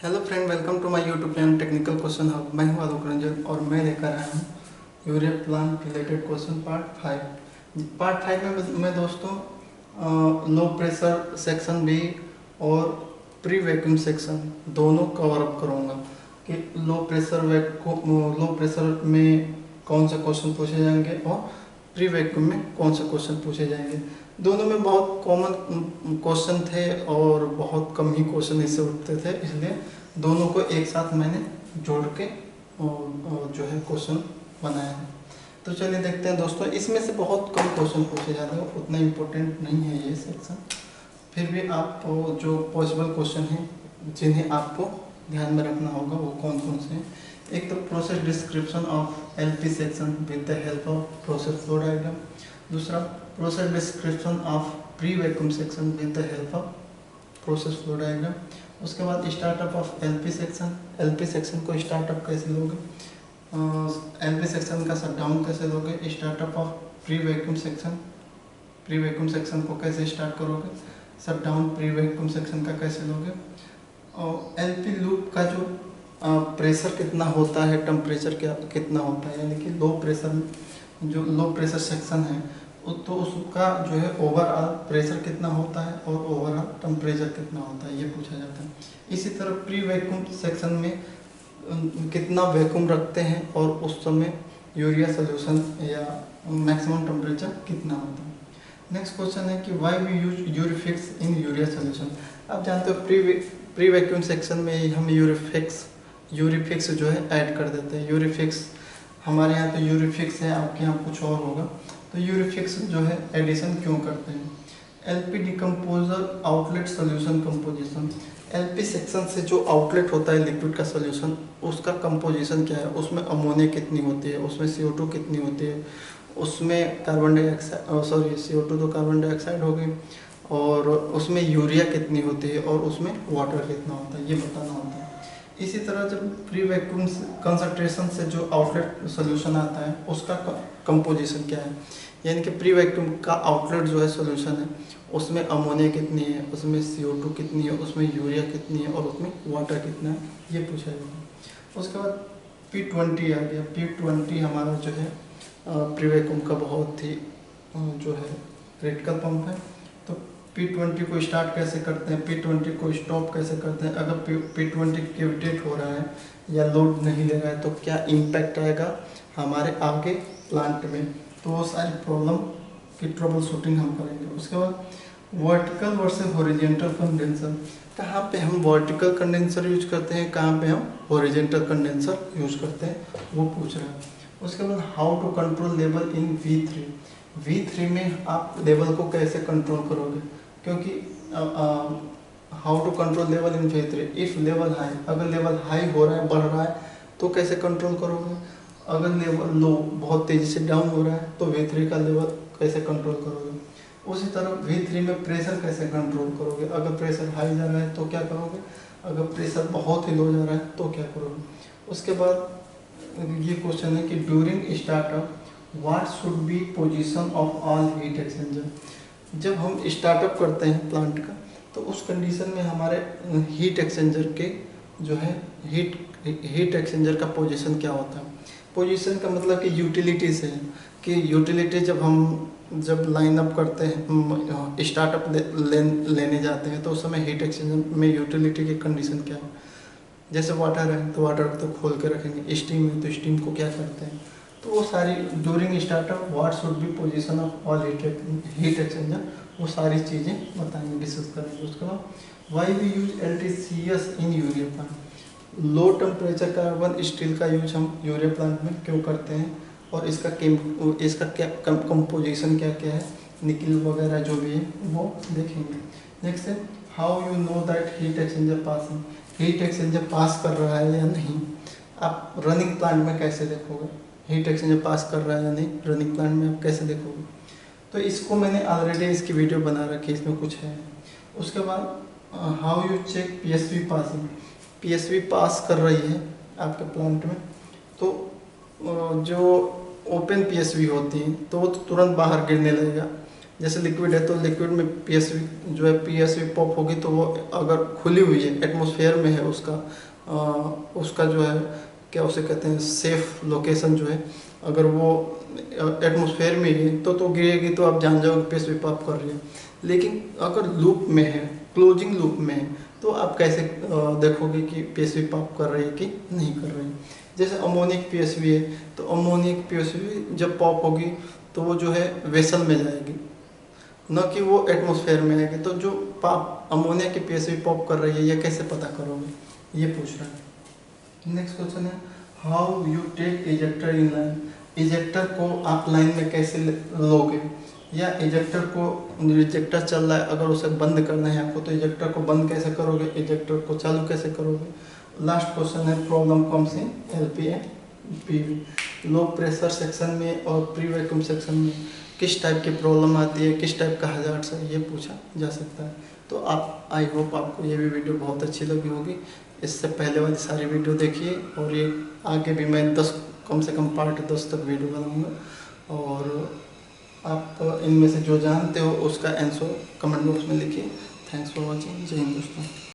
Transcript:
Hello friend, welcome to my YouTube channel technical question hub. मैं हूं आलोक रंजन और मैं लेकर आया हूं urea plant related question part 5 में मैं दोस्तों लो प्रेशर सेक्शन भी और प्री वैक्यूम सेक्शन दोनों कवर अप करूंगा कि लो प्रेशर में कौन से क्वेश्चन पूछे जाएंगे और प्री वैक्यूम में कौन से क्वेश्चन पूछे जाएंगे। दोनों में बहुत कॉमन क्वेश्चन थे और बहुत कम ही क्वेश्चन इससे उठते थे, इसलिए दोनों को एक साथ मैंने जोड़ के और जो है क्वेश्चन बनाया है। तो चलिए देखते हैं दोस्तों, इसमें से बहुत कम क्वेश्चन पूछे जाते हैं, उतना इम्पोर्टेंट नहीं है ये सेक्शन। फिर भी आप जो पॉसिबल क्वेश्चन हैं जिन्हें आपको ध्यान में रखना होगा वो कौन कौन से हैं। एक तो process description of LP section with the help of process flow diagram. दूसरा, process description of pre vacuum section with the help of process flow diagram. उसके बाद startup of LP section. LP section को startup कैसे लोगे, LP section का shut down कैसे लोगे। Startup of pre vacuum section, pre vacuum section को कैसे स्टार्ट करोगे। Shut down pre vacuum section का कैसे लोगे। और एलपी लूप का जो प्रेशर कितना होता है, टेम्परेचर क्या कितना होता है, यानी कि लो प्रेशर सेक्शन है तो उसका जो है ओवरऑल प्रेशर कितना होता है और ओवरऑल टेम्परेचर कितना होता है, ये पूछा जाता है। इसी तरह प्री वैक्यूम सेक्शन में कितना वैक्यूम रखते हैं और उस समय यूरिया सोल्यूशन या मैक्सिमम टेम्परेचर कितना होता है। नेक्स्ट क्वेश्चन है कि why we use urifix in urea solution. आप जानते हो प्री वैक्यूम सेक्शन में हम यूरिफिक्स जो है ऐड कर देते हैं। यूरिफिक्स हमारे यहाँ तो यूरिफिक्स है, आपके यहाँ कुछ और होगा। तो यूरिफिक्स जो है एडिशन क्यों करते हैं। LP decomposer outlet solution composition. LP section से जो आउटलेट होता है लिक्विड का सोल्यूशन, उसका कंपोजिशन क्या है, उसमें अमोनिया कितनी होती है, उसमें CO2 कितनी होती है, उसमें कार्बन डाइऑक्साइड CO2 तो कार्बन डाइऑक्साइड हो गई, और उसमें यूरिया कितनी होती है और उसमें वाटर कितना होता है, ये बताना होता है। इसी तरह जब प्री वैक्यूम कंसंट्रेशन से जो आउटलेट सोल्यूशन आता है उसका कंपोजिशन क्या है, यानी कि प्री वैक्यूम का आउटलेट जो है सोल्यूशन है उसमें अमोनिया कितनी है, उसमें CO2 कितनी है, उसमें यूरिया कितनी है और उसमें वाटर कितना है, ये पूछा जाता है। उसके बाद P20 आ गया। P20 हमारा जो है प्री वैक्यूम का बहुत ही जो है क्रिटिकल पंप है। तो P20 को स्टार्ट कैसे करते हैं, P20 को स्टॉप कैसे करते हैं, अगर P20 कैविटेट हो रहा है या लोड नहीं ले रहा है तो क्या इम्पैक्ट आएगा हमारे आगे प्लांट में, तो वो सारी प्रॉब्लम की ट्रबल शूटिंग हम करेंगे। उसके बाद वर्टिकल वर्सेस हॉरिजॉन्टल कंडेंसर। कहाँ पे हम वर्टिकल कंडेंसर यूज करते हैं, कहाँ पे हम हॉरिजॉन्टल कंडेंसर यूज करते हैं, वो पूछ रहे हैं। उसके बाद how to control level in V3 में आप लेवल को कैसे कंट्रोल करोगे, क्योंकि how to control level in V3 if level high, अगर लेवल हाई हो रहा है, बढ़ रहा है तो कैसे कंट्रोल करोगे। अगर लेवल लो बहुत तेज़ी से डाउन हो रहा है तो V3 का लेवल कैसे कंट्रोल करोगे। उसी तरह V3 में प्रेशर कैसे कंट्रोल करोगे, अगर प्रेशर हाई जा रहा है तो क्या करोगे, अगर प्रेशर बहुत ही लो जा रहा है तो क्या करोगे। उसके बाद ये क्वेश्चन है कि during startup what should be position of all heat exchanger. जब हम स्टार्टअप करते हैं प्लांट का तो उस कंडीशन में हमारे हीट एक्सचेंजर के जो है हीट एक्सचेंजर का पोजीशन क्या होता है। पोजीशन का मतलब कि यूटिलिटी से है कि यूटिलिटी जब लाइन अप करते हैं, स्टार्टअप लेने जाते हैं तो उस समय हीट एक्सचेंजर में यूटिलिटी की कंडीशन क्या है। जैसे वाटर है तो वाटर तो खोल के रखेंगे, स्टीम है तो स्टीम को क्या करते हैं, तो वो सारी during startup what should be position of all heat exchanger, वो सारी चीज़ें बताएंगे, डिस्कस करेंगे। उसके बाद why we use LTCS in urea plant. Low temperature carbon steel का यूज हम यूरिया प्लांट में क्यों करते हैं और इसका क्या कंपोजिशन क्या क्या है, निकल वगैरह जो भी है वो देखेंगे। नेक्स्ट है how you know that heat exchanger passing, heat exchanger pass कर रहा है या नहीं। आप रनिंग प्लांट में कैसे देखोगे हीट एक्सचेंजर पास कर रहा है या नहीं, रनिंग प्लांट में आप कैसे देखोगे। तो इसको मैंने ऑलरेडी इसकी वीडियो बना रखी है, इसमें कुछ है। उसके बाद how you check PSV passing, PSV pass कर रही है आपके प्लांट में तो जो ओपन PSV होती हैं तो वो तो तुरंत बाहर गिरने लगेगा, जैसे लिक्विड है तो लिक्विड में पीएसवी जो है पीएसवी पॉप होगी तो वो अगर खुली हुई है एटमॉस्फेयर में है उसका जो है क्या उसे कहते हैं सेफ लोकेशन जो है, अगर वो एटमॉस्फेयर में ही है तो गिरेगी तो आप जान जाओगे पीएसवी पॉप कर रही है। लेकिन अगर लूप में है, क्लोजिंग लूप में है, तो आप कैसे देखोगे कि पीएसवी पॉप कर रही है कि नहीं कर रही है। जैसे अमोनियक पीएसवी है तो अमोनियक पीएसवी जब पॉप होगी तो वो जो है वेसल में जाएगी, न कि वो एटमॉस्फेयर में आएगी। तो जो अमोनिया की पीएसवी पॉप कर रही है ये कैसे पता करोगे, ये पूछ रहा है। नेक्स्ट क्वेश्चन है how you take ejector in line. Ejector को आप लाइन में कैसे लोगे, या इजेक्टर को इजेक्टर चल रहा है अगर उसे बंद करना है आपको तो इजेक्टर को बंद कैसे करोगे, इजेक्टर को चालू कैसे करोगे। लास्ट क्वेश्चन है problem comes in LP and PV. Low pressure section में और प्री वैक्यूम सेक्शन में किस टाइप की प्रॉब्लम आती है, किस टाइप का हजार्ड्स है, ये पूछा जा सकता है। तो आप आई होप आपको ये भी वीडियो बहुत अच्छी लगी होगी। इससे पहले वाली सारी वीडियो देखिए और ये आगे भी मैं 10 कम से कम पार्ट 10 तक वीडियो बनाऊंगा और आप इनमें से जो जानते हो उसका आंसर कमेंट बॉक्स में लिखिए। Thanks for watching. जय हिंद दोस्तों।